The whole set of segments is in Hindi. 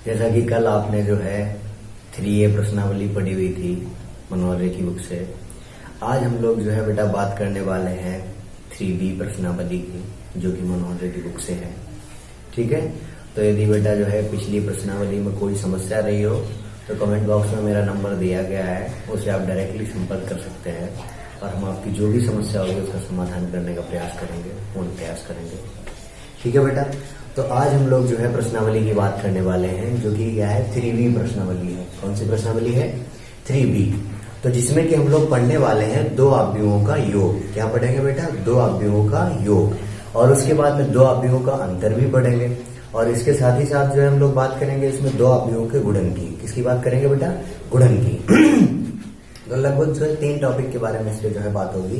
जैसा कि कल आपने जो है 3A प्रश्नावली पढ़ी हुई थी मनोहर की बुक से, आज हम लोग जो है बेटा बात करने वाले हैं 3B प्रश्नावली की, जो कि मनोहर की बुक से है। ठीक है, तो यदि बेटा जो है पिछली प्रश्नावली में कोई समस्या रही हो तो कमेंट बॉक्स में मेरा नंबर दिया गया है, उससे आप डायरेक्टली संपर्क कर सकते हैं और हम आपकी जो भी समस्या होगी उसका समाधान करने का प्रयास करेंगे, पूर्ण प्रयास करेंगे। ठीक है बेटा, तो आज हम लोग जो है प्रश्नावली की बात करने वाले हैं, जो कि क्या है 3B प्रश्नावली है। कौन सी प्रश्नावली है? 3B। तो जिसमें कि हम लोग पढ़ने वाले हैं दो अवयवों का योग। क्या पढ़ेंगे बेटा? दो अवयवों का योग, और उसके बाद में दो अवयवों का अंतर भी पढ़ेंगे, और इसके साथ ही साथ जो है हम लोग बात करेंगे इसमें दो अवयवों के गुणन की। किसकी बात करेंगे बेटा? गुणन की। तो लगभग जो है 3 टॉपिक के बारे में इसलिए जो है बात होगी,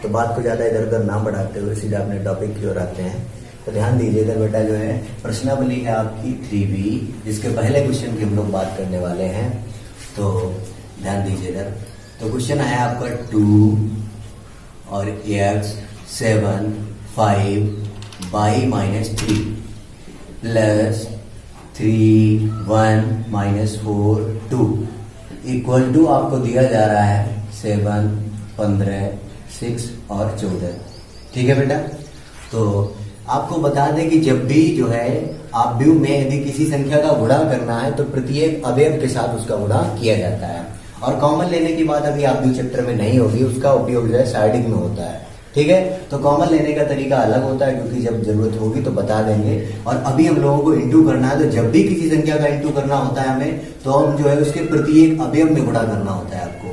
तो बात को ज्यादा इधर उधर ना बढ़ाते हुए सीधा अपने टॉपिक की ओर आते हैं। तो ध्यान दीजिएगा बेटा, जो है प्रश्नावली है आपकी 3B, जिसके पहले क्वेश्चन की हम लोग बात करने वाले हैं। तो ध्यान दीजिएगा, तो क्वेश्चन है आपका 2 और x 7 5 y-3 plus 3 1 -4 2 equal to आपको दिया जा रहा है 7 15 6 और 14। ठीक है बेटा, तो आपको बता दें कि जब भी जो है अवयव में यदि किसी संख्या का गुणा करना है तो प्रत्येक अवयव के साथ उसका गुणा किया जाता है, और कॉमन लेने की बात अभी अवयव चैप्टर में नहीं होगी, उसका उपयोग जो है साइडिंग में होता है। ठीक है, तो कॉमन लेने का तरीका अलग होता है, क्योंकि जब जरूरत होगी तो बता देंगे। और अभी हम लोगों को इंटू करना है, तो जब भी किसी संख्या का इंटू करना होता है हमें, तो हम जो है उसके प्रत्येक अवयव में गुणा करना होता है आपको।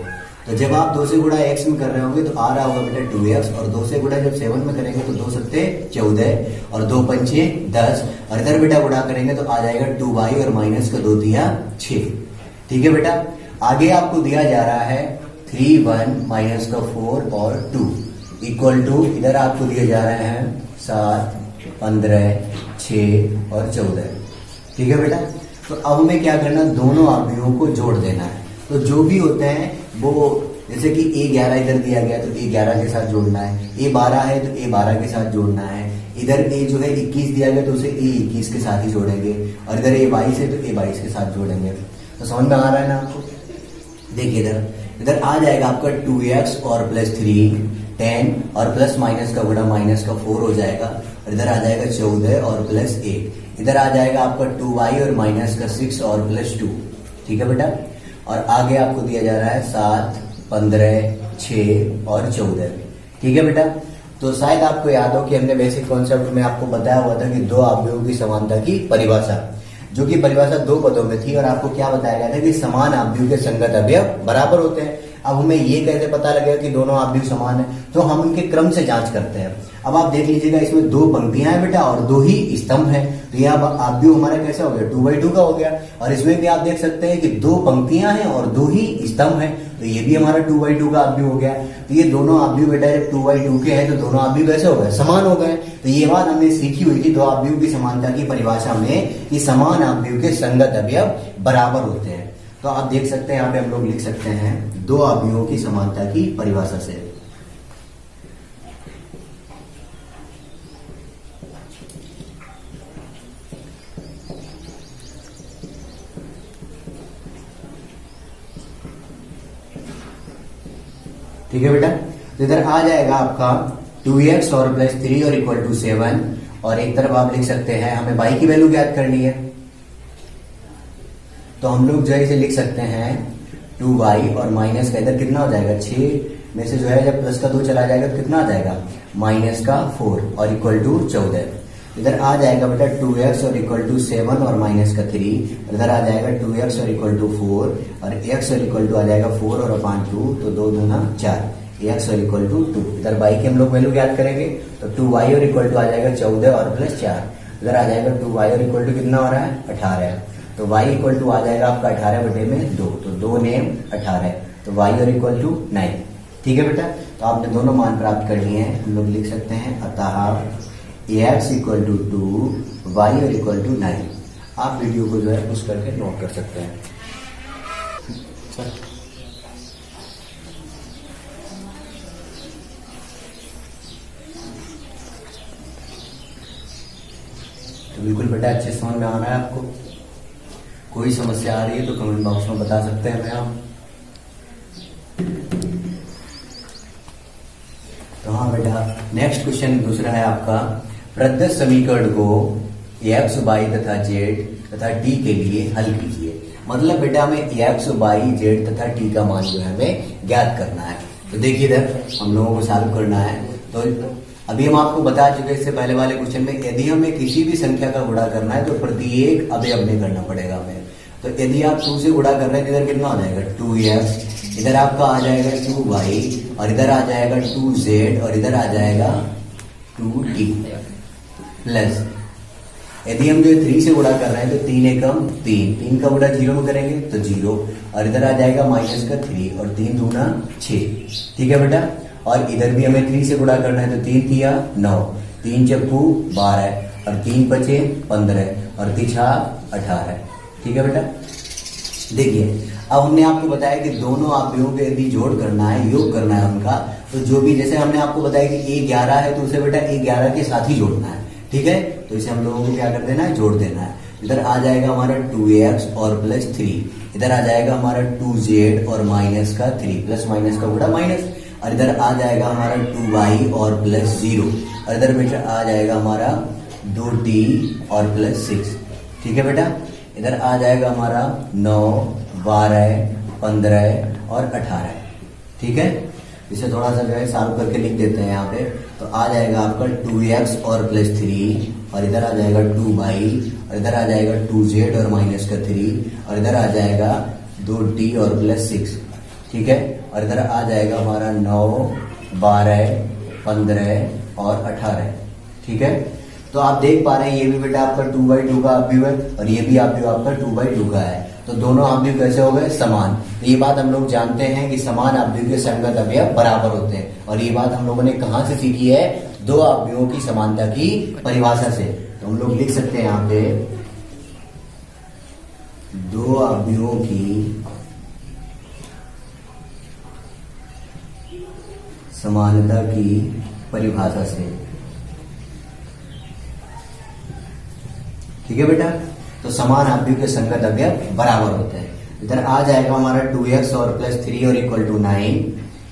तो जब आप 2 से गुणा x में कर रहे होंगे तो आ रहा होगा बेटा 2x, और 2 से गुणा जब 7 में करेंगे तो 2 सत्ते 14 और 2 पंचे 10, और इधर बेटा गुणा करेंगे तो आ जाएगा 2y और माइनस का 2 दिया 6। ठीक है बेटा, आगे आपको दिया जा रहा है 3 1 माइनस का 4 और 2 इक्वल टू, इधर आपको दिए जा रहे हैं 7 15 6 और 14। ठीक है बेटा, तो अब हमें क्या करना, दोनों अवयवों को जोड़ देना है। तो जो भी होते हैं वो, जैसे कि A11 इधर दिया गया तो A11 के साथ जोड़ना है, A12 है तो A12 के साथ जोड़ना है, इधर A जो है 21 दिया गया तो उसे A21 के साथ ही जोड़ेंगे, और इधर A22 है तो A22 के साथ जोड़ेंगे। तो समझ में आ रहा है ना आपको? देखिए इधर आ जाएगा आपका 2x और प्लस 3 10, और प्लस माइनस का गुणा माइनस का 4 हो जाएगा, और इधर आ जाएगा 14 और प्लस 1, इधर आ जाएगा आपका 2y और माइनस का 6 और प्लस 2। ठीक है बेटा, और आगे आपको दिया जा रहा है 7 15 6 और 14। ठीक है बेटा, तो शायद आपको याद हो कि हमने बेसिक कॉन्सेप्ट में आपको बताया हुआ था कि दो अवयवों की समानता की परिभाषा, जो कि परिभाषा 2 पदों में थी, और आपको क्या बताया गया था कि समान अवयव के संगत अवयव बराबर होते हैं। अब हमें ये कैसे पता लगेगा कि दोनों अवयव समान है, तो हम उनके क्रम से जांच करते हैं। अब आप देख लीजिएगा, इसमें 2 पंक्तियां हैं बेटा और 2 ही स्तंभ हैं, तो यह अवयव हमारा कैसा हो गया 2/2 का हो गया। और इसमें भी आप देख सकते हैं कि 2 पंक्तियां हैं और 2 ही स्तंभ हैं, तो ये भी हमारा 2/2 का अवयव हो गया। तो ये दोनों अवयव बेटा जब 2/2 के हैं तो दोनों अवयव कैसे हो गए, समान हो गए। तो ये बात हमने सीखी हुई थी दो अवयव की समानता की परिभाषा में, कि समान अवयव के संगत अवयव बराबर होते हैं। तो आप देख सकते हैं यहाँ पे हम लोग लिख सकते हैं दो अवयवों की समानता की परिभाषा से। ठीक है बेटा, तो इधर आ जाएगा आपका 2x और प्लस 3 और इक्वल टू 7, और एक तरफ आप लिख सकते हैं हमें y की वैल्यू ज्ञात करनी है, तो हम लोग जो है इसे लिख सकते हैं 2y और माइनस का इधर कितना हो जाएगा 6 में से जो है जब प्लस का 2 चला जाएगा तो कितना आ जाएगा माइनस का 4 और इक्वल टू 14। इधर आ जाएगा बेटा 2x और इक्वल टू 7 और माइनस का 3, इधर आ जाएगा 2x और इक्वल टू 4 और x और इक्वल टू आ जाएगा 4 और अपान 2, तो 2 दूना 4, x और इक्वल टू 2। इधर y की हम लोग वैल्यू ज्ञात करेंगे, तो 2y और इक्वल टू आ जाएगा 14 और प्लस 4, इधर आ जाएगा 2y और इक्वल टू कितना हो रहा है 18, तो y इक्वल टू आ जाएगा आपका 18/2, तो 2 ने 18, तो y और इक्वल टू 9। ठीक है बेटा, तो आपने दोनों मान प्राप्त कर लिए हैं। हम लोग लिख सकते हैं अतः x इक्वल टू 2 y और इक्वल टू 9। आप वीडियो को जो है पुश करके नोट कर सकते हैं। तो बिल्कुल बेटा अच्छे समझ में आ रहा है आपको। कोई समस्या आ रही है तो कमेंट बॉक्स में बता सकते हैं आप। तो हाँ बेटा, नेक्स्ट क्वेश्चन दूसरा है आपका, प्रदत्त समीकरण को एक्स वाई तथा जेड तथा टी के लिए हल कीजिए। मतलब बेटा हमें एक्स वाई जेड तथा टी का मान जो है हमें ज्ञात करना है। तो देखिए इधर हम लोगों को सॉल्व करना है। तो अभी हम आपको बता चुके इससे पहले वाले क्वेश्चन में, यदि हमें किसी भी संख्या का गुणा करना है तो प्रत्येक अवयव में करना पड़ेगा हमें। तो यदि आप 2 से गुणा कर रहे हैं, इधर कितना हो जाएगा 2x, इधर आपका आ जाएगा 2y, और इधर आ जाएगा 2z, और इधर आ जाएगा 2t प्लस, यदि हम जो 3 से गुणा कर रहे हैं तो 3 एकम 3, 3 का गुणा 0 में करेंगे तो 0, और इधर आ जाएगा माइनस का 3, और 3 दूना 6। ठीक है बेटा, और इधर भी हमें 3 से गुणा करना है तो 3 तिया 9, 3 चक्कू 12, और 3 बचे 15, और 3 छा 18। ठीक है बेटा, देखिए अब हमने आपको बताया कि दोनों अवयवों के यदि जोड़ करना है, योग करना है उनका, तो जो भी, जैसे हमने आपको बताया कि a11 है तो उसे बेटा a11 के साथ ही जोड़ना है। ठीक है, तो इसे हम लोगों को क्या कर देना है, जोड़ देना है। इधर आ जाएगा हमारा 2x और प्लस 3, इधर आ जाएगा हमारा 2z और माइनस का 3, प्लस माइनस का गुणा माइनस, और इधर आ जाएगा हमारा 2y और प्लस 0, और इधर बेटा आ जाएगा हमारा 2t और प्लस 6। ठीक है बेटा, इधर आ जाएगा हमारा 9, 12, 15 और 18। ठीक है, इसे थोड़ा सा जो है सॉल्व करके लिख देते हैं यहाँ पे। तो आ जाएगा आपका 2x और प्लस 3, और इधर आ जाएगा 2y, और इधर आ जाएगा 2z और माइनस का 3, और इधर आ जाएगा 2t और प्लस 6। ठीक है, और इधर आ जाएगा हमारा 9, 12, 15 और 18। ठीक है, तो आप देख पा रहे हैं ये भी बेटा आपका 2/2 का अवयव है, और ये भी अवयव आपका 2/2 का है। तो दोनों अवयव कैसे हो गए, समान। तो ये बात हम लोग जानते हैं कि समान अवयव के संगत अवयव बराबर होते हैं, और ये बात हम लोगों ने कहां से सीखी है, दो अवयवों की समानता की परिभाषा से। तो हम लोग लिख सकते हैं यहाँ पे, दो अवयवों की समानता की परिभाषा से। ठीक है बेटा, तो समान अवयव के संगत अवयव बराबर होते हैं। इधर आ जाएगा हमारा 2x और प्लस 3 और इक्वल टू 9,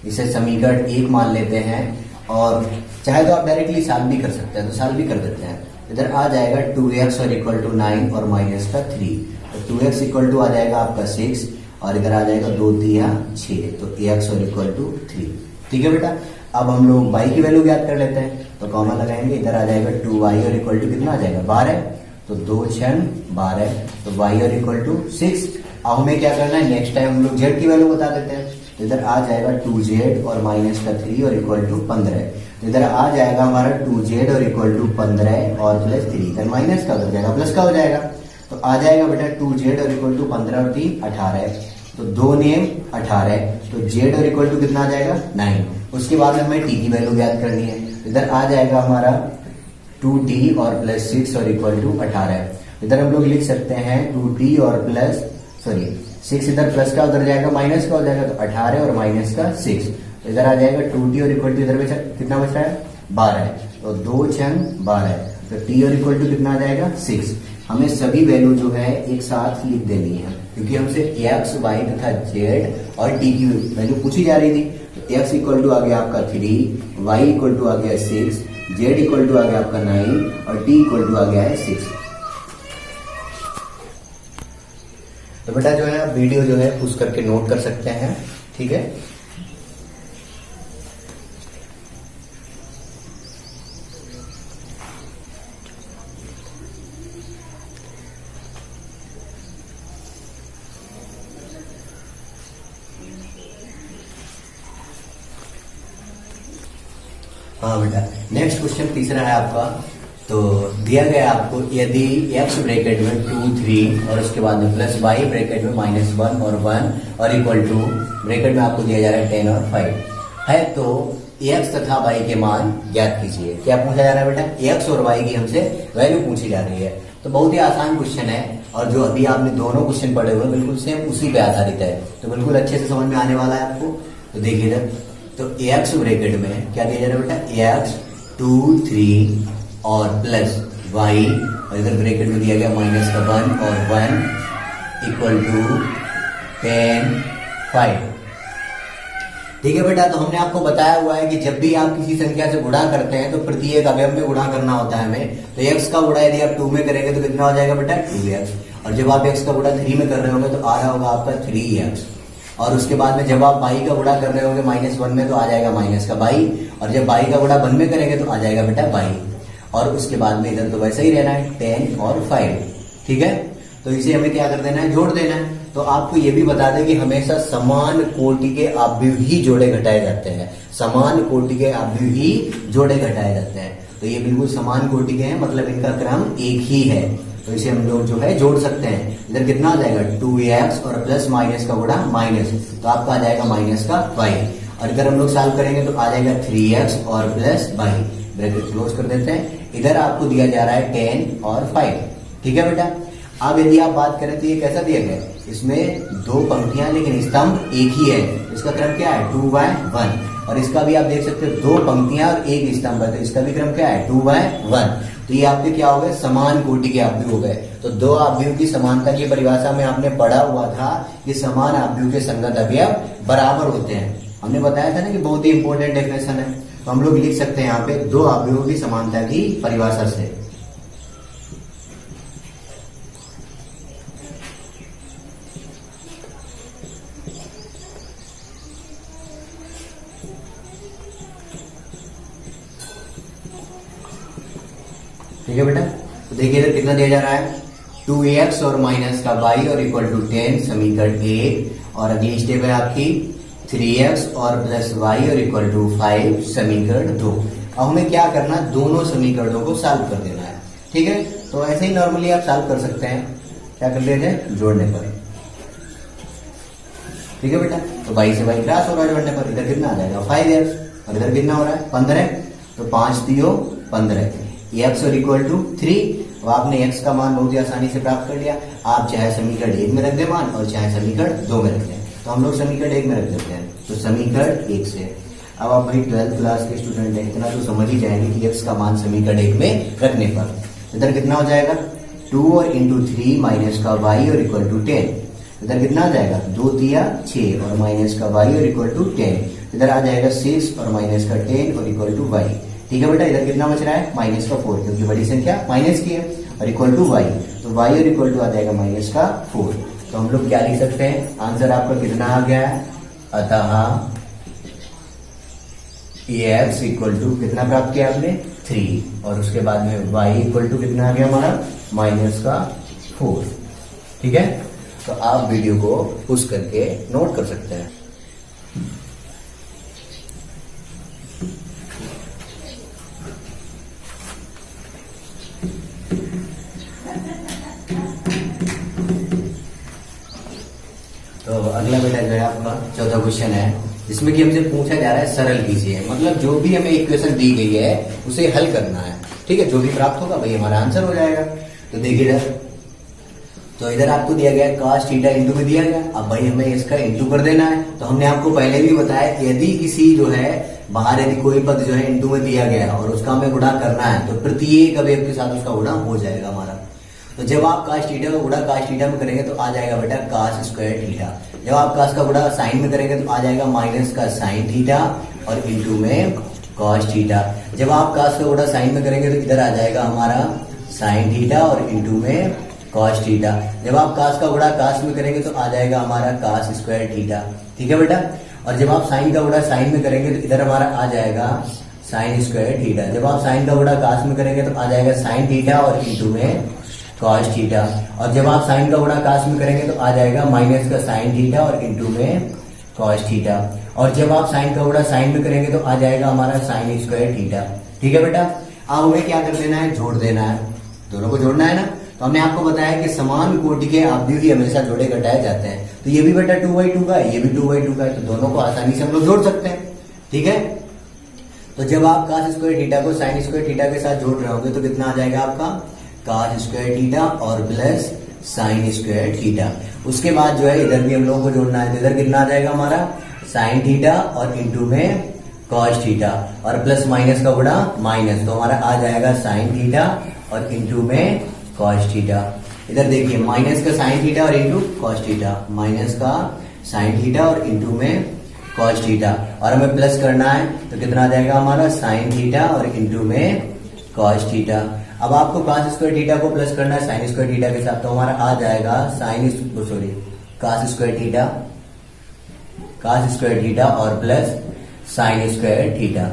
इसे समीकरण 1 मान लेते हैं, और चाहे तो आप डायरेक्टली सॉल्व भी कर सकते हैं, तो सॉल्व भी कर देते हैं। इधर आ जाएगा 2x और इक्वल टू 9 और माइनस का 3, तो 2x इक्वल टू आ जाएगा आपका 6, और इधर आ जाएगा 2 3 6, तो x और इक्वल टू 3। ठीक है बेटा, अब हम लोग y की वैल्यू ज्ञात कर लेते हैं, तो कॉमन लगाएंगे, इधर आ जाएगा 2y और इक्वल टू कितना आ जाएगा 12, तो 2 6 12, तो y और इक्वल टू 6। अब हमें क्या करना है, नेक्स्ट टाइम हम लोग z की वैल्यू बता देते हैं। तो इधर आ जाएगा 2z और माइनस का 3 और इक्वल टू 15, तो इधर आ जाएगा हमारा 2z और इक्वल टू 15 और प्लस 3, इधर माइनस का हो जाएगा प्लस का हो जाएगा, तो आ जाएगा बेटा 2z और इक्वल टू 15 और 3 18, तो 2 नेम 18, तो z और इक्वल टू कितना आ जाएगा 9। उसके बाद में हमें t की वैल्यू ज्ञात करनी है। इधर आ जाएगा हमारा 2t और प्लस 6 और इक्वल टू 18। इधर हम लोग लिख सकते हैं 2t और प्लस 6, इधर प्लस का उधर जाएगा माइनस का हो जाएगा, तो 18 और माइनस का 6, तो इधर आ जाएगा 2t और इक्वल टू, इधर बचा कितना बच रहा है 12, तो 2 6 12, तो t और इक्वल टू कितना आ जाएगा 6। हमें सभी वैल्यू जो है एक साथ लिख देनी है, क्योंकि हमसे x, y तथा z और t की वैल्यू पूछी जा रही थी। तो x इक्वल टू आ गया आपका 3, y इक्वल टू आ गया 6, z इक्वल टू आ गया आपका 9, और t इक्वल टू आ गया है 6। तो बेटा जो है वीडियो जो है पुश करके नोट कर सकते हैं। ठीक है, हाँ बेटा, नेक्स्ट क्वेश्चन तीसरा है आपका। तो दिया गया आपको, यदि x ब्रैकेट में 2 3 और उसके बाद में प्लस y ब्रैकेट में -1 और 1 और इक्वल टू ब्रैकेट में आपको दिया जा रहा है 10 और 5 है, तो x तथा y के मान ज्ञात कीजिए। क्या पूछा जा रहा है बेटा, x और y की हमसे वैल्यू पूछी जा रही है। तो बहुत ही आसान क्वेश्चन है, और जो अभी आपने दोनों क्वेश्चन पढ़े हुए बिल्कुल सेम उसी पे आधारित है, तो बिल्कुल अच्छे से समझ में आने वाला है आपको। तो देखिए इधर, तो x ब्रैकेट में क्या दिया जा रहा है बेटा, x 2 3 और प्लस y, और इधर ब्रैकेट में दिया गया -1 और 1 इक्वल टू tan फाइव। ठीक है बेटा, तो हमने आपको बताया हुआ है कि जब भी आप किसी संख्या से गुणा करते हैं तो प्रत्येक अवयव में गुणा करना होता है हमें। तो x का गुणा यदि आप 2 में करेंगे तो कितना हो जाएगा बेटा 2x, और जब आप x का गुणा 3 में कर रहे होंगे तो आ रहा होगा आपका 3x, और उसके बाद में जब आप y का गुणा कर रहे होंगे -1 में तो आ जाएगा माइनस का y, और जब y का गुणा 1 में करेंगे तो आ जाएगा बेटा y, और उसके बाद में इधर तो वैसा ही रहना है 10 और 5। ठीक है, तो इसे हमें क्या कर देना है, जोड़ देना है। तो आपको ये भी बता दें कि हमेशा समान कोटि के अवयव ही जोड़े घटाए जाते हैं, समान कोटि के अवयव ही जोड़े घटाए जाते हैं। तो ये बिल्कुल समान कोटि के हैं, मतलब इनका क्रम एक ही है, तो इसे हम लोग जो है जोड़ सकते हैं। इधर कितना आ जाएगा 2x और प्लस माइनस का गुणा माइनस, तो आपका आ जाएगा माइनस का y, और इधर हम लोग सॉल्व करेंगे तो आ जाएगा 3x और प्लस y, ब्रैकेट क्लोज कर देते हैं। इधर आपको दिया जा रहा है 10 और 5। ठीक है बेटा, अब यदि आप बात करें तो ये कैसा दिया गया है, इसमें 2 पंक्तियां लेकिन स्तंभ एक ही है, इसका क्रम क्या है 2/1, और इसका भी आप देख सकते हो 2 पंक्तियां और 1 स्तंभ है, तो इसका भी क्रम क्या है 2/1। तो ये आपके क्या हो गए, समान कोटि के अवयव हो गए। तो 2 अवयव की समानता की परिभाषा में आपने पढ़ा हुआ था कि समान अवयव के संगत अवयव बराबर होते हैं, हमने बताया था ना कि बहुत ही इंपॉर्टेंट डेफिनेशन है। तो हम लोग लिख सकते हैं यहाँ पे 2 अवयवों की समानता की परिभाषा से। ठीक है बेटा, तो देखिए इधर कितना दिया जा रहा है 2x और माइनस का y और इक्वल टू 10 समीकरण 1, और अगली स्टेप है आपकी 3x और प्लस y और इक्वल टू 5 समीकरण 2। अब हमें क्या करना, दोनों समीकरणों को सॉल्व कर देना है। ठीक है, तो ऐसे ही नॉर्मली आप सॉल्व कर सकते हैं, क्या कर लेते हैं जोड़ने पर। ठीक है बेटा, तो y से y क्रॉस हो रहा है जोड़ने पर, इधर कितना आ जाएगा 5x, और इधर कितना हो रहा है 15, तो 5 3 15, x और इक्वल टू 3। अब आपने x का मान बहुत ही आसानी से प्राप्त कर लिया। आप चाहे समीकरण 1 में रख दे मान, और चाहे समीकरण 2 में रख दें, तो हम लोग समीकरण 1 में रख देते हैं। तो समीकरण 1 से अब आप भाई 12th क्लास के स्टूडेंट हैं, इतना तो समझ ही जाएंगे कि x का मान समीकरण 1 में रखने पर इधर कितना हो जाएगा 2 और इंटू 3 माइनस का y और इक्वल टू 10। इधर कितना आ जाएगा 2 3 6 और माइनस का y और इक्वल टू 10। इधर आ जाएगा 6 और माइनस का 10 और इक्वल टू y। ठीक है बेटा, इधर कितना बच रहा है माइनस का 4, क्योंकि बड़ी संख्या माइनस की है, और इक्वल टू y, तो y और इक्वल टू आ जाएगा माइनस का 4। तो हम लोग क्या लिख सकते हैं, आंसर आपका कितना आ गया है, अतः x इक्वल टू कितना प्राप्त किया आपने 3, और उसके बाद में y इक्वल टू कितना आ गया हमारा माइनस का 4। ठीक है, तो आप वीडियो को पुश करके नोट कर सकते हैं। तो अगला बेटा जो है आपका 14 क्वेश्चन है, जिसमें कि हमसे पूछा जा रहा है सरल कीजिए, मतलब जो भी हमें इक्वेशन दी गई है उसे हल करना है। ठीक है, जो भी प्राप्त होगा भाई हमारा आंसर हो जाएगा। तो देखिए इधर, तो इधर आपको दिया गया है cos थीटा इंटू में दिया गया, अब भाई हमें इसका इंटू कर देना है। तो हमने आपको पहले भी बताया कि यदि किसी जो है बाहर यदि कोई पद जो है इंटू में दिया गया और उसका हमें गुणा करना है, तो प्रत्येक अवयव के साथ उसका गुणा हो जाएगा हमारा। तो जब आप cos थीटा का गुणा cos थीटा में करेंगे तो आ जाएगा बेटा cos स्क्वायर थीटा। जब आप cos का गुणा साइन में करेंगे तो आ जाएगा माइनस का साइन थीटा और इंटू में cos थीटा। जब आप cos का गुणा साइन में करेंगे तो इधर आ जाएगा हमारा साइन थीटा और इंटू में cos थीटा। जब आप cos का गुणा cos में करेंगे तो आ जाएगा हमारा cos स्क्वायर थीटा। ठीक है बेटा, और जब आप साइन का गुणा साइन में करेंगे तो इधर हमारा आ जाएगा साइन स्क्वायर थीटा। जब आप साइन का गुणा cos में करेंगे तो आ जाएगा साइन थीटा और इंटू में cos थीटा। और जब आप साइन का गुणा cos में करेंगे तो आ जाएगा माइनस का साइन थीटा और इंटू में cos थीटा। और जब आप साइन का गुणा साइन में करेंगे तो आ जाएगा हमारा साइन स्क्वायर थीटा। ठीक है बेटा, अब हमें क्या कर देना है, जोड़ देना है, दोनों को जोड़ना है ना। तो हमने आपको बताया कि समान कोटि के अवयव ही हमेशा जोड़े घटाए जाते हैं। तो ये भी बेटा 2/2 का है, ये भी 2/2 का है, तो दोनों को आसानी से हम लोग जोड़ सकते हैं। ठीक है, तो जब आप cos स्क्वायर थीटा को साइन स्क्वायर थीटा के साथ जोड़ रहे होंगे तो कितना आ जाएगा आपका cos स्क्वायर थीटा और प्लस साइन स्क्वायर थीटा। उसके बाद जो है इधर भी हम लोगों को जोड़ना है, तो इधर कितना आ जाएगा हमारा साइन थीटा और इंटू में cos थीटा और प्लस माइनस का गुणा माइनस, तो हमारा आ जाएगा साइन थीटा और इंटू में cos थीटा। इधर देखिए माइनस का साइन थीटा और इंटू कॉस थीटा, माइनस का साइन थीटा और इंटू में कॉस थीटा, और हमें प्लस करना है तो कितना आ जाएगा हमारा साइन थीटा और इंटू में कॉस थीटा। अब आपको कॉस स्क्वायर थीटा को प्लस करना है साइन स्क्वायर थीटा के साथ, तो हमारा आ जाएगा कॉस स्क्वायर थीटा और प्लस साइन स्क्वायर थीटा।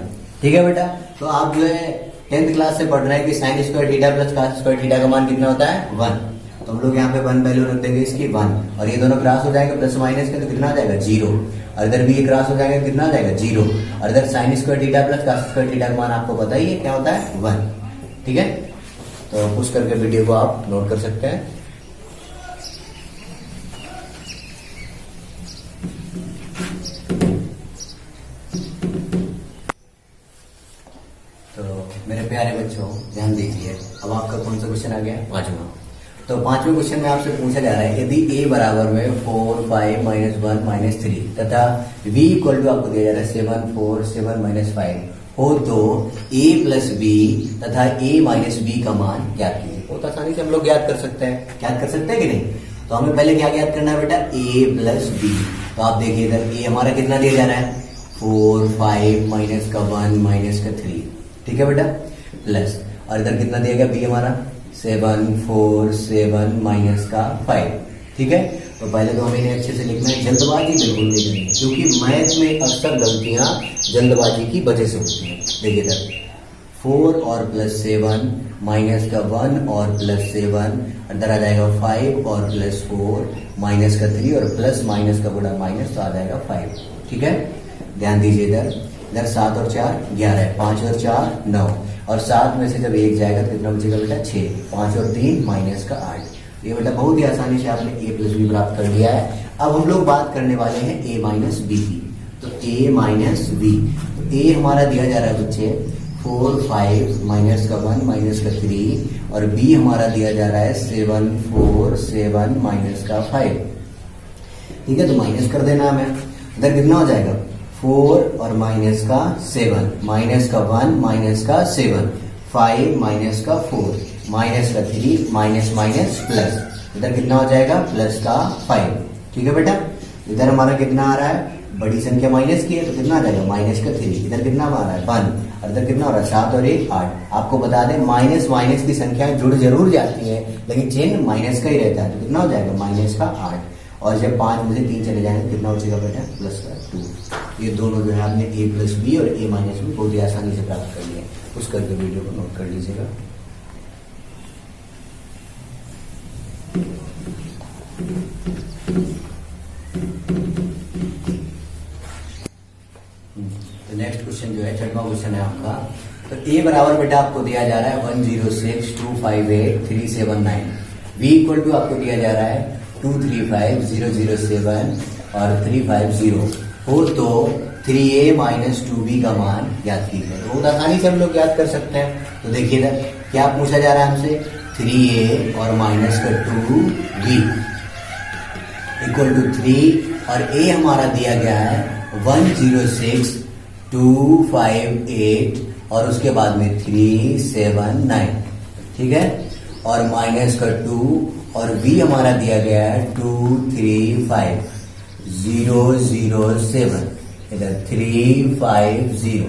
ठीक है बेटा, तो आप जो है 10th क्लास से पढ़ रहे हैं कि sine square theta plus cos square theta का मान कितना होता है 1। तो हम लोग यहाँ पे 1 वैल्यू रख देंगे इसकी 1, और ये दोनों क्रॉस हो जाएगा प्लस माइनस के, तो कितना आ जाएगा 0, और इधर भी ये क्रॉस हो जाएगा कितना आ जाएगा 0, और इधर sine square theta plus cos square theta का मान आपको पता ही है क्या होता है 1। ठीक है, तो पुश करके वीडियो को आप नोट कर सकते हैं। तो मेरे प्यारे बच्चों ध्यान दीजिए, अब आपका कौन सा क्वेश्चन आ गया 5वां। तो 5वें क्वेश्चन में आपसे पूछा जा रहा है यदि a बराबर में 4 5 -1 -3 तथा v इक्वल टू आपको दिया जा रहा है 7 4 7 -5 हो तो a प्लस b तथा a माइनस b का मान ज्ञात कीजिए। बहुत आसानी से हम लोग ज्ञात कर सकते हैं, ज्ञात कर सकते हैं कि नहीं। तो हमें पहले क्या ज्ञात करना है बेटा a प्लस b। तो आप देखिए इधर a हमारा कितना दिया जा रहा है 4 5 माइनस का 1 माइनस का 3, ठीक है बेटा, प्लस, और इधर कितना दिया गया b हमारा 7 4 7 माइनस का 5। ठीक है, तो पहले तो हमें इन्हें अच्छे से लिखना है, जल्दबाजी बिल्कुल नहीं करनी है क्योंकि मैथ में अक्सर गलतियां जल्दबाजी की वजह से होती हैं। देखिए इधर 4 और प्लस 7 माइनस का 1 और प्लस 7, अंदर आ जाएगा 5 और प्लस 4 माइनस का 3 और प्लस माइनस का बड़ा माइनस तो आ जाएगा 5। ठीक है, ध्यान दीजिए इधर 7 और 4 11, 5 और 4 9, और 7 में से जब 1 जाएगा तो कितना बचेगा बेटा 6, 5 और 3 माइनस का 8। ये बेटा बहुत ही आसानी से आपने a प्लस बी प्राप्त कर लिया है। अब हम लोग बात करने वाले हैं a माइनस बी की। तो a माइनस बी, तो a हमारा दिया जा रहा है बच्चे 4 5 माइनस का 1 माइनस का 3, और b हमारा दिया जा रहा है 7 4 7 माइनस का 5। ठीक है, तो माइनस कर देना हमें, इधर कितना हो जाएगा 4 और माइनस का 7 माइनस का 1 माइनस का 7 5 माइनस का 4 माइनस का 3 माइनस माइनस प्लस, इधर कितना हो जाएगा प्लस का 5। ठीक है बेटा, इधर हमारा कितना आ रहा है, बड़ी संख्या माइनस की है तो कितना आ जाएगा माइनस का 3, इधर कितना आ रहा है 1, और इधर कितना हो रहा है 7 और 1 8। आपको बता दें माइनस माइनस की संख्याएं जुड़ जरूर जाती है लेकिन चिन्ह माइनस का ही रहता है, तो कितना हो जाएगा माइनस का 8, और जब 5 में से 3 चले जाएंगे कितना बचेगा बेटा प्लस का 2। ये दोनों जो है आपने a प्लस बी और a माइनस बी बहुत ही आसानी से प्राप्त कर लिए। उस करके वीडियो को नोट कर लीजिएगा। तो नेक्स्ट क्वेश्चन जो है 6वां क्वेश्चन है आपका। तो a बराबर बेटा आपको दिया जा रहा है 106 258 379, v इक्वल टू आपको दिया जा रहा है 235 007 और 350 हो तो 3a माइनस 2b का मान ज्ञात कीजिए। तो बहुत आसानी से हम लोग ज्ञात कर सकते हैं। तो देखिए इधर क्या पूछा जा रहा है हमसे 3a और माइनस का 2b इक्वल टू 3, और a हमारा दिया गया है 106 258 और उसके बाद में 379। ठीक है, और माइनस का 2, और v हमारा दिया गया है 235 007, इधर 350।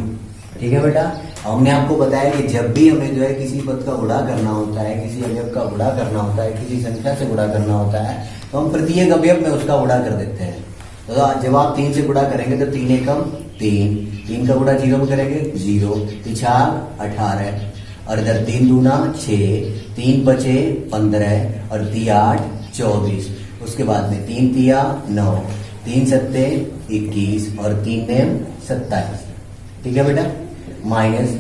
ठीक है बेटा, हमने आपको बताया कि जब भी हमें जो है किसी पद का गुणा करना होता है, किसी अवयव का गुणा करना होता है, किसी संख्या से गुणा करना होता है, तो हम प्रत्येक अवयव में उसका गुणा कर देते हैं। तो जब आप 3 से गुणा करेंगे तो 3 एकम 3 का गुणा 0 में करेंगे 0, 3 18, और इधर 3 दूना 6, 3 बचे 15 और 3 8 24। उसके बाद में 3 तिया 9, 3 सत्ते 21 और 3 नेम 27। ठीक है बेटा, माइनस,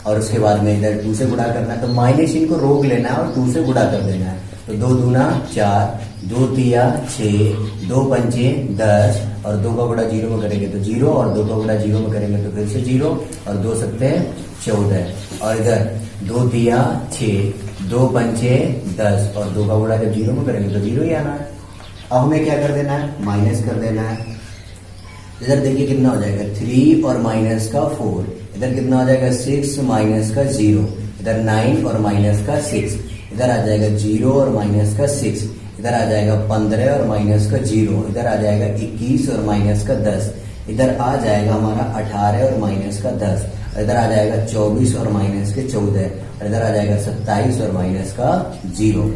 और उसके बाद में इधर 2 से गुणा करना है तो माइनस इनको रोक लेना है और 2 से गुणा कर देना है। तो 2 दूना 4, 2 तिया 6, 2 पंचे 10, और 2 का गुणा 0 में करेंगे तो 0, और 2 का गुणा 0 में करेंगे तो फिर से 0, और 2 सत्ते 14, और इधर 2 तिया 6, 2 पंचे 10, और 2 का गुणा जब 0 में करेंगे तो 0 ही आना है। अब हमें क्या कर देना है, माइनस कर देना है। इधर देखिए कितना हो जाएगा 3 और माइनस का 4, इधर कितना हो जाएगा 6 माइनस का 0, इधर 9 और माइनस का 6, इधर आ जाएगा 0 और माइनस का 6, इधर आ जाएगा 15 और माइनस का 0, इधर आ जाएगा 21 और माइनस का 10, इधर आ जाएगा हमारा 18 और माइनस का 10, इधर आ जाएगा 24 और माइनस के 14, और इधर आ जाएगा 27 और माइनस का 0।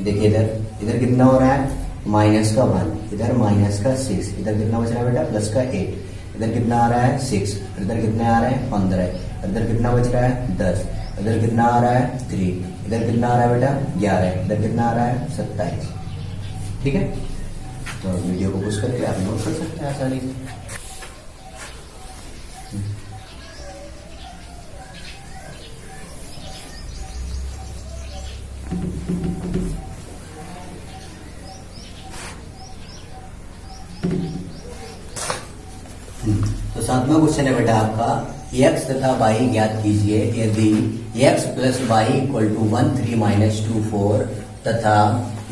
देखिए इधर कितना हो रहा है, माइनस का 1, इधर माइनस का 6, इधर कितना बच रहा है बेटा, प्लस का 8, इधर कितना आ रहा है 6, इधर कितने आ रहे हैं 15, इधर कितना बच रहा है 10, इधर कितना आ रहा है 3, इधर कितना आ रहा है बेटा 11, इधर कितना आ रहा है 27। ठीक है, तो वीडियो को पुश करके आप नोट कर सकते हैं आसानी से। तो सातवां क्वेश्चन है बेटा आपका, x तथा y ज्ञात कीजिए यदि x plus Y equal to 1 3 minus 2 4 तथा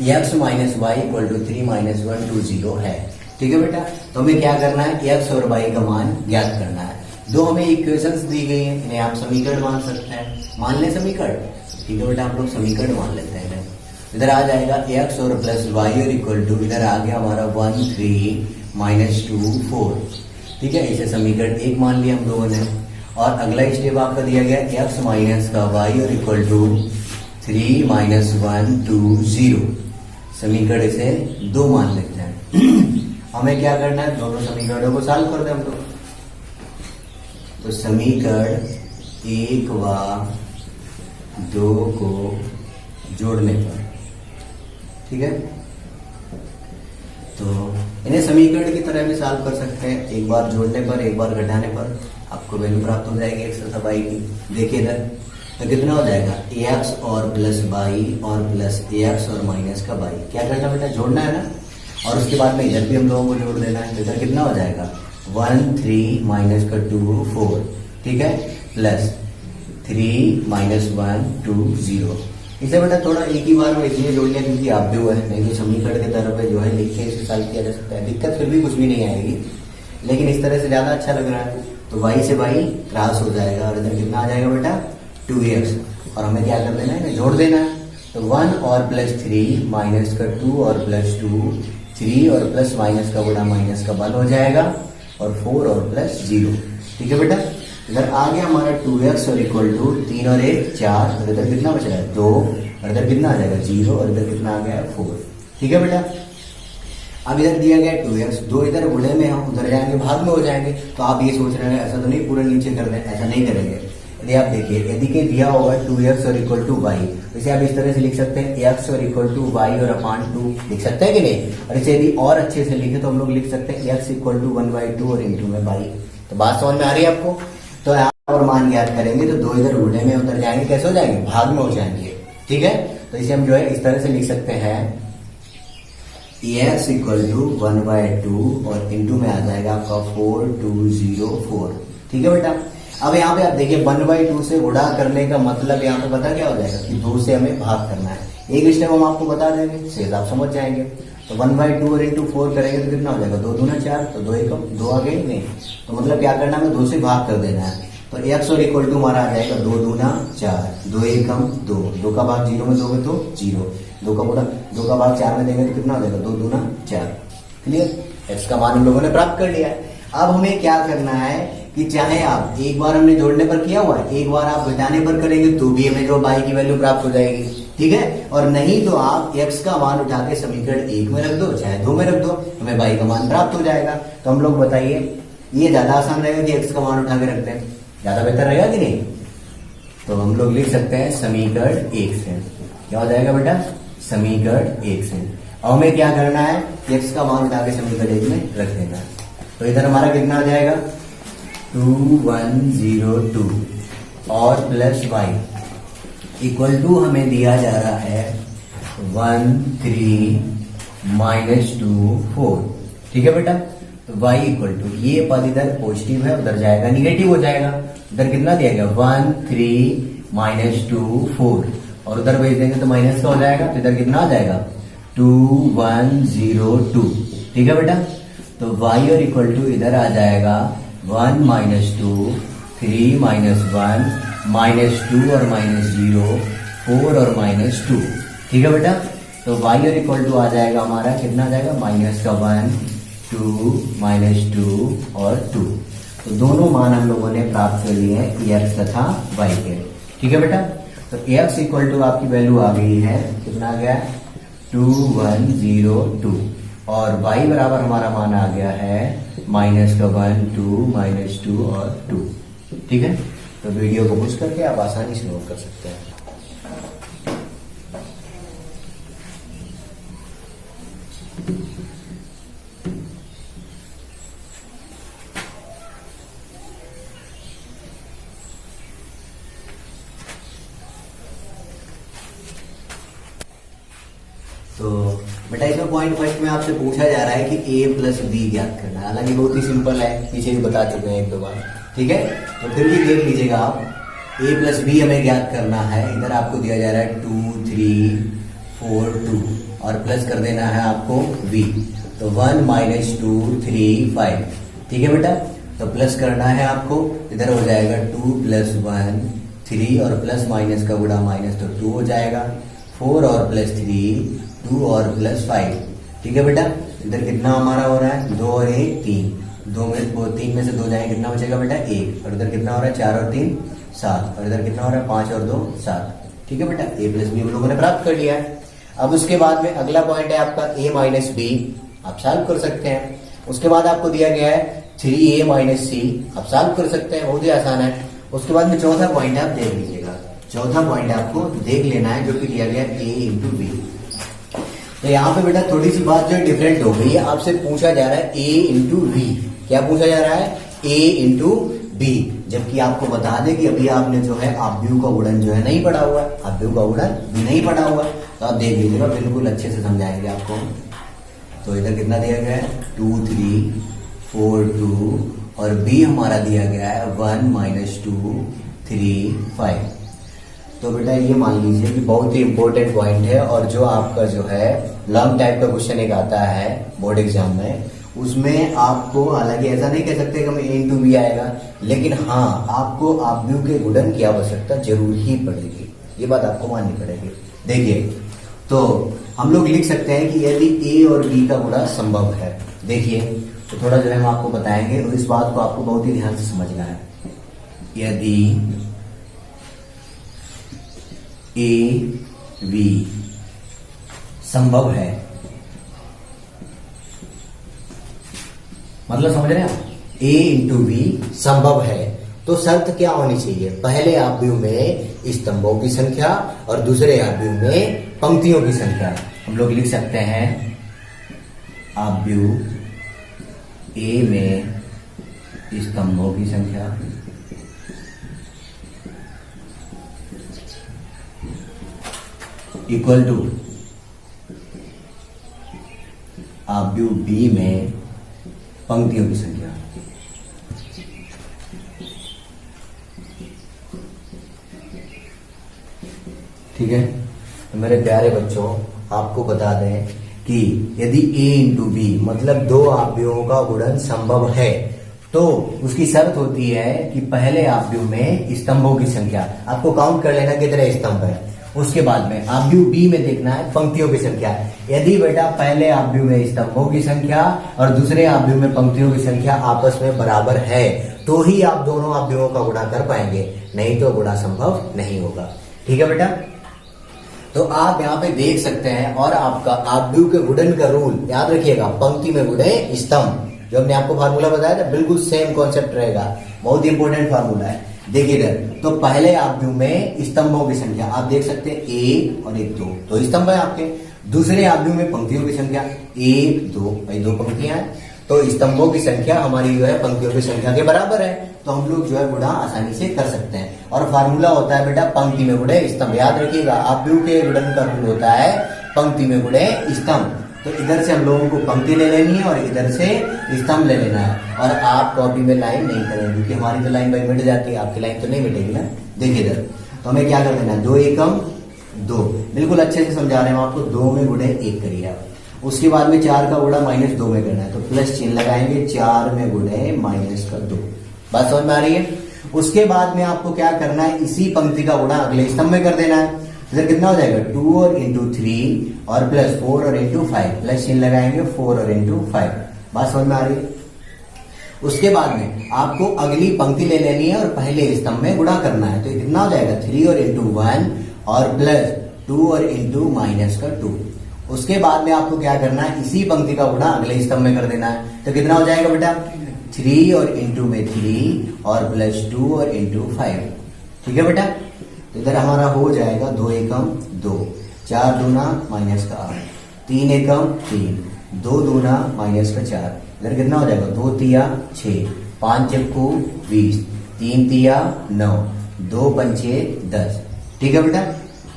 x minus Y equal to 3 minus 1 2 0 है। ठीक है बेटा, तो हमें क्या करना है, x और y का मान ज्ञात करना है। दो हमें इक्वेशंस दी गई हैं, इन्हें आप समीकरण मान सकते हैं, मान लें समीकरण। ठीक है बेटा, आप लोग समीकरण मान लेते हैं। इधर आ जाएगा x और प्लस वाई और इक्वल टू, इधर आ गया हमारा 1 3 माइनस 2 4। ठीक है, इसे समीकरण 1 मान लिया हम लोगों ने। और अगला स्टेप आपका दिया गया x माइनस का y और इक्वल टू 3 माइनस 1 2 0। समीकरण इसे 2 मान लेते हैं। हमें क्या करना है, दोनों समीकरणों को सॉल्व कर दें हम लोग। तो समीकरण 1 व 2 को जोड़ने पर, ठीक है, तो इन्हें समीकरण की तरह भी सॉल्व कर सकते हैं। एक बार जोड़ने पर, एक बार घटाने पर आपको वैल्यू प्राप्त हो जाएगी x तथा y की। देखिए इधर तो कितना हो जाएगा, ax और प्लस y और प्लस ax और माइनस का y। क्या करना बेटा, जोड़ना है ना, और उसके बाद में इधर भी हम लोगों को जोड़ देना है। तो इधर कितना हो जाएगा 1 3 माइनस का 2 4, ठीक है, प्लस 3 माइनस 1 2 0। इसे बेटा थोड़ा एक ही बार में इसलिए जोड़ लिया क्योंकि आप भी हुआ है, नहीं तो समीकरण के तरफ जो है लिख के इसे सॉल्व किया जा सकता है। दिक्कत फिर भी कुछ भी नहीं आएगी, लेकिन इस तरह से ज्यादा अच्छा लग रहा है। तो y से y क्रॉस हो जाएगा और इधर कितना आ जाएगा बेटा 2x, और हमें क्या कर देना है, जोड़ देना है। तो 1 और प्लस 3 माइनस का 2 और प्लस 2 3 और प्लस माइनस का गुणा माइनस का 1 हो जाएगा, और 4 और प्लस 0। ठीक है बेटा, इधर आ गया हमारा 2x और इक्वल टू 3 और 1 4, और इधर कितना बच रहा है 2, और इधर कितना आ जाएगा 0, और इधर कितना आ गया 4। ठीक है बेटा, अब इधर दिया गया 2x, 2 इधर गुणे में हम उधर जाएंगे, भाग में हो जाएंगे। तो आप ये सोच रहे हैं ऐसा तो नहीं पूरा नीचे कर दें, ऐसा नहीं करेंगे। यदि आप देखिए, यदि के दिया होगा 2x और इक्वल टू y, इसे आप इस तरह से लिख सकते हैं x और इक्वल टू y और अपान 2 लिख सकते हैं कि नहीं। और इसे यदि और अच्छे से लिखे तो हम लोग लिख सकते हैं x इक्वल टू 1/2 और इंटू में y। तो बात समझ में आ रही है आपको। तो और मान ज्ञात करेंगे तो 2 इधर गुणे में उधर जाएंगे, कैसे हो जाएंगे, भाग में हो जाएंगे। ठीक है, तो इसे हम जो है इस तरह से लिख सकते हैं x इक्वल टू 1/2 और इंटू में आ जाएगा आपका 4 2 0 4। ठीक है बेटा, अब यहाँ पे आप देखिए 1/2 से गुणा करने का मतलब यहाँ पे पता क्या हो जाएगा कि 2 से हमें भाग करना है। एक स्टेप हम आपको बता देंगे, से आप समझ जाएंगे। तो 1/2 और इंटू 4 करेंगे तो कितना हो जाएगा 2 दूना 4, तो 2 एकम 2 आ गए नहीं। तो मतलब क्या करना है, 2 से भाग कर देना है। तो x और इक्वल टू हमारा आ जाएगा 2 दूना 4, 2 एकम 2, 2 का भाग 0 में दोगे तो 0, 2 का गुणा 2 का भाग 4 में देंगे तो कितना हो जाएगा 2 दूना 4। क्लियर, x का मान हम लोगों ने प्राप्त कर लिया है। अब हमें क्या करना है कि चाहे आप एक बार हमने जोड़ने पर किया हुआ है, एक बार आप घटाने पर करेंगे तो भी हमें जो y की वैल्यू प्राप्त हो जाएगी। ठीक है, और नहीं तो आप x का मान उठा के समीकरण 1 में रख दो, चाहे 2 में रख दो, हमें y का मान प्राप्त हो जाएगा। तो हम लोग बताइए, ये ज्यादा आसान रहेगा कि x का मान उठा के रखते हैं, ज्यादा बेहतर रहेगा कि नहीं। तो हम लोग लिख सकते हैं समीकरण 1 से। क्या हो जाएगा बेटा, समीकरण 1 से। और हमें क्या करना है, x का मान उठा के समीकरण 1 में रख देना है। तो इधर हमारा कितना हो जाएगा 2102 और प्लस y इक्वल टू हमें दिया जा रहा है 1 3 माइनस 2 4। ठीक है बेटा, तो y इक्वल टू, ये पद इधर पॉजिटिव है, उधर जाएगा निगेटिव हो जाएगा। इधर कितना दिया गया 1 3 माइनस 2 4, और उधर भेज देंगे तो माइनस का हो जाएगा। तो इधर कितना आ जाएगा 2102। ठीक है बेटा, तो y और इक्वल टू इधर आ जाएगा 1 माइनस 2 3 माइनस 1 माइनस 2 और माइनस 0 4 और -2। ठीक है बेटा, तो y और इक्वल टू आ जाएगा हमारा, कितना आ जाएगा, -1, 2, -2 और 2। तो दोनों मान हम लोगों ने प्राप्त कर लिए हैं x तथा y के। ठीक है बेटा, तो x इक्वल टू आपकी वैल्यू आ गई है, कितना आ गया, 2102, और y बराबर हमारा मान आ गया है -1, 2 और 2। ठीक है, तो वीडियो को पुश करके आप आसानी से नोट कर सकते हैं। तो बेटा इसमें पॉइंट फर्स्ट में आपसे पूछा जा रहा है कि a प्लस बी ज्ञात करना है। हालांकि बहुत ही सिंपल है, पीछे भी बता चुके हैं 1-2 बार। ठीक है, तो फिर भी देख लीजिएगा आप, a प्लस बी हमें ज्ञात करना है। इधर आपको दिया जा रहा है 2, 3, 4, 2 और प्लस कर देना है आपको b, तो 1, -2, 3, 5। ठीक है बेटा, तो प्लस करना है आपको, इधर हो जाएगा 2 + 1, 3 और प्लस माइनस का गुणा माइनस, तो 2 हो जाएगा, 4 और +3, 2 और +5। ठीक है बेटा, इधर कितना हमारा हो रहा है, 2 और 1 3, 3 में से 2 जाए, कितना बचेगा बेटा 1, और इधर कितना हो रहा है 4 और 3 7, और इधर कितना हो रहा है 5 और 2 7। ठीक है बेटा, a प्लस बी हम लोगों ने प्राप्त कर लिया है। अब उसके बाद में अगला पॉइंट है आपका a माइनस बी, आप सॉल्व कर सकते हैं। उसके बाद आपको दिया गया है 3a माइनस सी, आप सॉल्व कर सकते हैं, बहुत ही आसान है। उसके बाद में चौथा पॉइंट है, आप देख लीजिएगा, चौथा पॉइंट आपको देख लेना है, जो कि दिया गया a इंटू बी। तो यहाँ पे बेटा थोड़ी सी बात जो है डिफरेंट हो गई है, आपसे पूछा जा रहा है a इंटू बी। क्या पूछा जा रहा है, a इंटू बी, जबकि आपको बता दें कि अभी आपने जो है आव्यूह का गुणन जो है नहीं पढ़ा हुआ है, आव्यूह का गुणन भी नहीं पढ़ा हुआ है। तो आप देख लीजिएगा, बिल्कुल अच्छे से समझाएंगे आपको। तो इधर कितना दिया गया है, 2, 3, 4, 2 और b हमारा दिया गया है 1, -2, 3, 5। तो बेटा ये मान लीजिए कि बहुत ही इंपॉर्टेंट पॉइंट है, और जो आपका जो है लॉन्ग टाइप का क्वेश्चन एक आता है बोर्ड एग्जाम में, उसमें आपको, हालांकि ऐसा नहीं कह सकते कि हमें a इंटू बी आएगा, लेकिन हाँ आपको आव्यूह के गुणन की आवश्यकता जरूर ही पड़ेगी, ये बात आपको माननी पड़ेगी। देखिए, तो हम लोग लिख सकते हैं कि यदि a और b का गुणा संभव है। देखिए, तो थोड़ा जो है हम आपको बताएंगे, और इस बात को आपको बहुत ही ध्यान से समझना है। यदि a b संभव है, मतलब समझ रहे हैं आप, a इंटू बी संभव है, तो शर्त क्या होनी चाहिए, पहले आव्यूह में स्तंभों की संख्या और दूसरे आव्यूह में पंक्तियों की संख्या। हम लोग लिख सकते हैं आव्यूह a में स्तंभों की संख्या इक्वल टू आव्यूह b में पंक्तियों की संख्या। ठीक है, तो मेरे प्यारे बच्चों, आपको बता दें कि यदि a इंटू बी मतलब दो आव्यूहों का गुणन संभव है, तो उसकी शर्त होती है कि पहले आव्यूह में स्तंभों की संख्या, आपको काउंट कर लेना कितने स्तंभ है। उसके बाद में आव्यूह बी में देखना है पंक्तियों की संख्या। यदि बेटा पहले आव्यूह में स्तंभों की संख्या और दूसरे आव्यूह में पंक्तियों की संख्या आपस में बराबर है, तो ही आप दोनों आव्यूहों का गुणा कर पाएंगे, नहीं तो गुणा संभव नहीं होगा। ठीक है बेटा, तो आप यहाँ पे देख सकते हैं, और आपका आव्यूह के गुणन का रूल याद रखिएगा, पंक्ति में गुणे स्तंभ, जो हमने आपको फार्मूला बताया था, बिल्कुल सेम कॉन्सेप्ट रहेगा, बहुत ही इंपॉर्टेंट फार्मूला है। देखिए इधर, तो पहले आव्यूह में स्तंभों की संख्या आप देख सकते हैं 1 और 1 2 स्तंभ है आपके। दूसरे आव्यूह में पंक्तियों की संख्या 1 2, भाई 2 पंक्तियां हैं, तो स्तंभों की संख्या हमारी जो है पंक्तियों की संख्या के बराबर है, तो हम लोग जो है गुणा आसानी से कर सकते हैं। और फार्मूला होता है बेटा पंक्ति में गुणे स्तंभ, याद रखिएगा, आव्यूह के गुणन का रूल होता है पंक्ति में गुणे स्तंभ। तो इधर से हम लोगों को पंक्ति ले लेनी है और इधर से स्तंभ ले लेना है, और आप कॉपी में लाइन नहीं करेंगे, क्योंकि हमारी तो लाइन भाई मिट जाती है, आपकी लाइन तो नहीं मिटेगी ना। देखिए इधर, तो हमें क्या कर देना है, 2 एकम 2, बिल्कुल अच्छे से समझा रहे हैं आपको, 2 में गुणे 1 करिए आप। उसके बाद में 4 का गुणा -2 में करना है, तो प्लस चिन्ह लगाएंगे, 4 में गुणे -2, बात समझ में आ रही है। उसके बाद में आपको क्या करना है, इसी पंक्ति का गुणा अगले स्तंभ में कर देना है। इधर कितना हो जाएगा 2 और इंटू 3 और प्लस 4 और इंटू 5, प्लस चिन्ह लगाएंगे 4 और इंटू 5। बात समझ में आ रही है? उसके बाद में आपको अगली पंक्ति ले लेनी है और पहले स्तंभ में गुणा करना है। तो कितना हो जाएगा 3 और इंटू 1 और प्लस 2 और इंटू माइनस का 2। उसके बाद में आपको क्या करना है, इसी पंक्ति का गुणा अगले स्तंभ में कर देना है। तो कितना हो जाएगा बेटा 3 और इंटू में 3 और प्लस 2 और इंटू 5। ठीक है बेटा, तो इधर हमारा हो जाएगा 2 एकम 2, 4 दूना माइनस का 8, 3 एकम 3, 2 दूना माइनस का 4। इधर कितना हो जाएगा 2 तिया 6, 5 चक्कू 20, 3 तिया 9, 2 पंचे 10। ठीक है बेटा,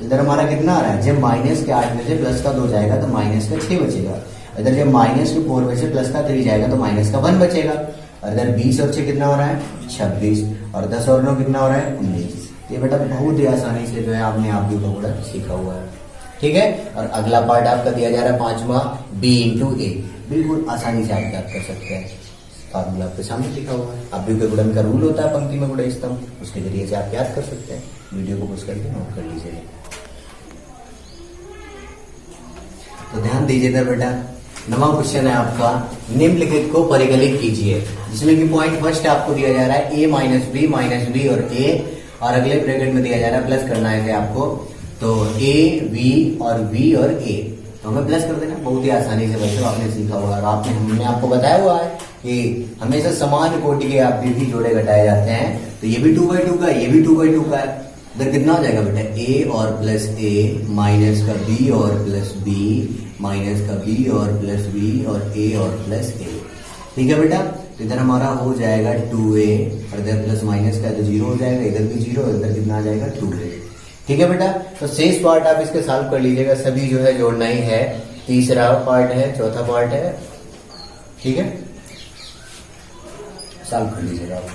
इधर हमारा कितना आ रहा है, जब माइनस के 8 में से प्लस का 2 जाएगा तो माइनस का 6 बचेगा। इधर जब माइनस के 4 में से प्लस का 3 जाएगा तो माइनस का 1 बचेगा। और इधर 20 और 6 कितना हो रहा है 26, और 10 और 9 कितना हो रहा है 19। ये बेटा बहुत ही आसानी से जो है आपने आप भी पकड़ा सीखा हुआ है। ठीक है, और अगला पार्ट आपका दिया जा रहा है 5वां b इंटू ए। बिल्कुल आसानी से आप याद कर सकते हैं, फार्मूला आपके सामने लिखा हुआ है। अवयव के गुणन का रूल होता है पंक्ति में गुणे स्तंभ, उसके जरिए से आप याद कर सकते हैं। वीडियो को पुश करके नोट कर लीजिए। तो ध्यान दीजिए इधर बेटा, नवा क्वेश्चन है आपका, निम्नलिखित को परिकलित कीजिए, जिसमें कि पॉइंट फर्स्ट आपको दिया जा रहा है a माइनस बी और a, और अगले ब्रैकेट में दिया जा रहा है प्लस करना है आपको, तो a b और b और a, तो हमें प्लस कर देना। बहुत ही आसानी से वैसे आपने सीखा हुआ है, और हमने आपको बताया हुआ है कि हमेशा समान कोटि के आप भी जोड़े घटाए जाते हैं। तो ये भी 2/2 का, ये भी 2/2 का है। इधर कितना हो जाएगा बेटा a और प्लस a माइनस का b और प्लस b माइनस का b और प्लस b और a और प्लस a। ठीक है बेटा, तो इधर हमारा हो जाएगा 2a, और इधर प्लस माइनस का तो 0 हो जाएगा, इधर भी 0, इधर कितना आ जाएगा 2a। ठीक है बेटा, तो शेष पार्ट आप इसके सॉल्व कर लीजिएगा, सभी जो है जोड़ना ही है। तीसरा पार्ट है, चौथा पार्ट है। ठीक है, सॉल्व कर लीजिएगा आप।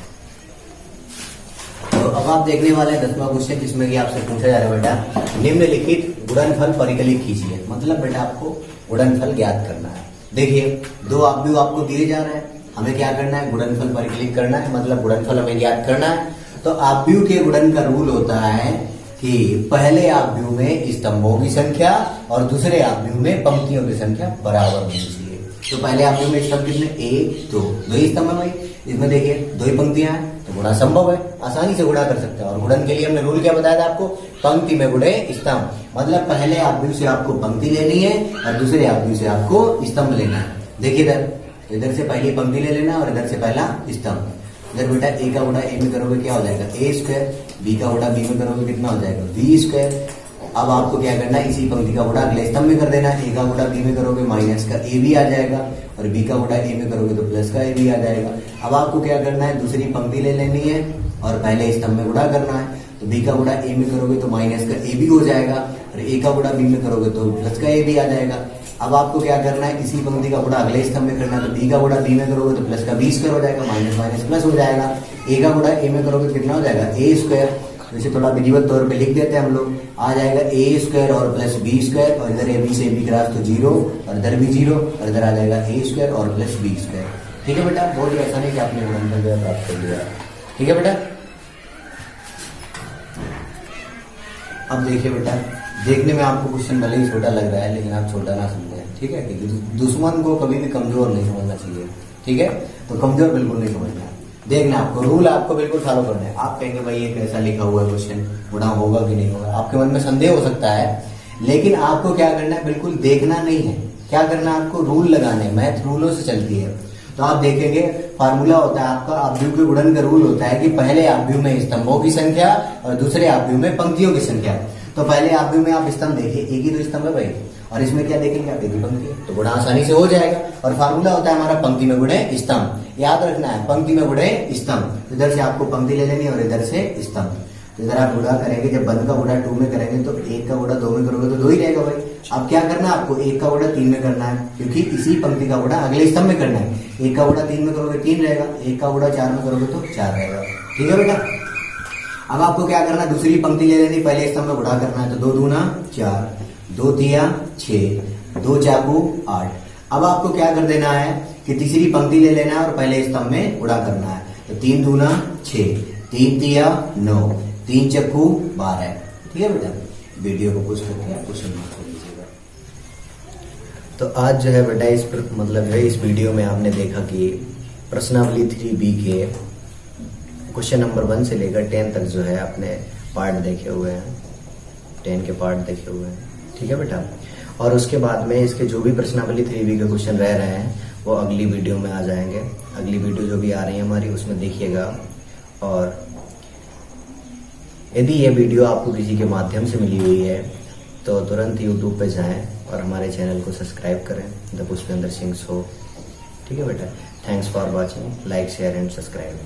तो अब आप देखने वाले हैं 10वां क्वेश्चन, जिसमें कि आपसे पूछा जा रहा है बेटा निम्नलिखित गुणनफल परिकलित कीजिए। मतलब बेटा आपको गुणनफल ज्ञात करना है। देखिए, दो अवयव आपको दिए जा रहे हैं, हमें क्या करना है, गुणनफल परिकलित करना है, मतलब गुणनफल हमें ज्ञात करना है। तो अवयव के गुणन का रूल होता है कि पहले अवयव में स्तंभों की संख्या और दूसरे अवयव में पंक्तियों की संख्या बराबर होनी चाहिए। तो पहले अवयव में स्तंभ कितने, 1 2, 2 ही स्तंभ है भाई। इसमें देखिए 2 ही पंक्तियां हैं, तो गुणा संभव है, आसानी से गुणा कर सकते हैं। और गुणन के लिए हमने रूल क्या बताया था आपको, पंक्ति में गुणे स्तंभ, मतलब पहले अवयव से आपको पंक्ति लेनी है और दूसरे अवयव से आपको स्तंभ लेना है। देखिए इधर से पहली पंक्ति ले लेना और इधर से पहला स्तंभ। इधर बेटा a का गुणा a में करोगे क्या हो जाएगा a स्क्वायर, b का गुणा b में करोगे कितना हो जाएगा b स्क्वायर। अब आपको क्या करना है, इसी पंक्ति का गुणा अगले स्तंभ में कर देना है। a का गुणा b में करोगे माइनस का a भी आ जाएगा, और b का गुणा a में करोगे तो प्लस का a भी आ जाएगा। अब आपको क्या करना है, दूसरी पंक्ति ले लेनी है और पहले स्तंभ में गुणा करना है। तो b का गुणा a में करोगे तो माइनस का a भी हो जाएगा, और a का गुणा b में करोगे तो प्लस का a भी आ जाएगा। अब आपको क्या करना है, इसी पंक्ति का गुणा अगले स्तंभ में करना है। तो b का गुणा b में करोगे तो प्लस का b स्क्वायर हो जाएगा, माइनस माइनस प्लस हो जाएगा। a का गुणा a में करोगे कितना हो जाएगा a स्क्वायर। वैसे थोड़ा विधिवत तौर पे लिख देते हैं हम लोग, आ जाएगा a स्क्वायर और प्लस b स्क्वायर, और इधर ab से ab क्रॉस तो 0, और इधर भी 0, और इधर आ जाएगा a स्क्वायर और प्लस b स्क्वायर। ठीक है बेटा, बहुत ही आसानी से आपने गुणनफल जो है प्राप्त कर लिया। ठीक है बेटा, अब देखिए बेटा, देखने में आपको क्वेश्चन भले ही छोटा लग रहा है, लेकिन आप छोटा ना समझें। ठीक है, दुश्मन को कभी भी कमजोर नहीं समझना चाहिए। ठीक है, तो कमजोर बिल्कुल नहीं समझना है। देखना, आपको रूल आपको बिल्कुल फॉलो करना है। आप कहेंगे भाई ये कैसा लिखा हुआ है क्वेश्चन, गुणा होगा कि नहीं होगा, आपके मन में संदेह हो सकता है, लेकिन आपको क्या करना है, बिल्कुल देखना नहीं है। क्या करना है, आपको रूल लगाने, मैथ रूलों से चलती है। तो आप देखेंगे फार्मूला होता है आपका, अवयव के गुणन का रूल होता है कि पहले अवयव में स्तंभों की संख्या और दूसरे अवयव में पंक्तियों की संख्या। तो पहले अवयव में आप स्तंभ देखिए, एक ही तो स्तंभ है भाई, और इसमें क्या देखेंगे आप, एक ही पंक्ति है, तो गुणा आसानी से हो जाएगा। और फार्मूला होता है हमारा पंक्ति में गुणे स्तंभ, याद रखना है, पंक्ति में गुणे स्तंभ। इधर से आपको पंक्ति ले लेनी है और इधर से स्तंभ। तो इधर आप गुणा करेंगे, जब बंद का गुणा 2 में करेंगे तो 1 का गुणा 2 में करोगे तो 2 ही रहेगा भाई। अब क्या करना है आपको, 1 का गुणा 3 में करना है, क्योंकि इसी पंक्ति का गुणा अगले स्तंभ में करना है। 1 का गुणा 3 में करोगे 3 रहेगा, 1 का गुणा 4 में करोगे तो 4 रहेगा। ठीक है बेटा, अब आपको क्या करना है, दूसरी पंक्ति ले लेनी, पहले स्तंभ में गुणा करना है। तो 2 दूना 4, 2 तिया 6, 2 चाकू 8। अब आपको क्या कर देना है कि तीसरी पंक्ति ले लेना है और पहले स्तंभ में गुणा करना है। तो 3 दूना 6, 3 तिया 9, 3 चक्कू 12। ठीक है बेटा, वीडियो को पुश करके आप क्वेश्चन मार्क कर दीजिएगा। तो आज जो है बेटा मतलब जो है इस वीडियो में आपने देखा कि प्रश्नावली 3B के क्वेश्चन नंबर 1 से लेकर 10 तक जो है अपने पार्ट देखे हुए हैं, 10 के पार्ट देखे हुए हैं, ठीक है बेटा। और उसके बाद में इसके जो भी प्रश्नावली 3B के क्वेश्चन रह रहे हैं वो अगली वीडियो में आ जाएंगे। अगली वीडियो जो भी आ रही है हमारी उसमें देखिएगा। और यदि ये वीडियो आपको किसी के माध्यम से मिली हुई है तो तुरंत YouTube पे जाएं और हमारे चैनल को सब्सक्राइब करें, द पुष्पेंद्र सिंह शो, ठीक है बेटा। Thanks for watching, like share and subscribe.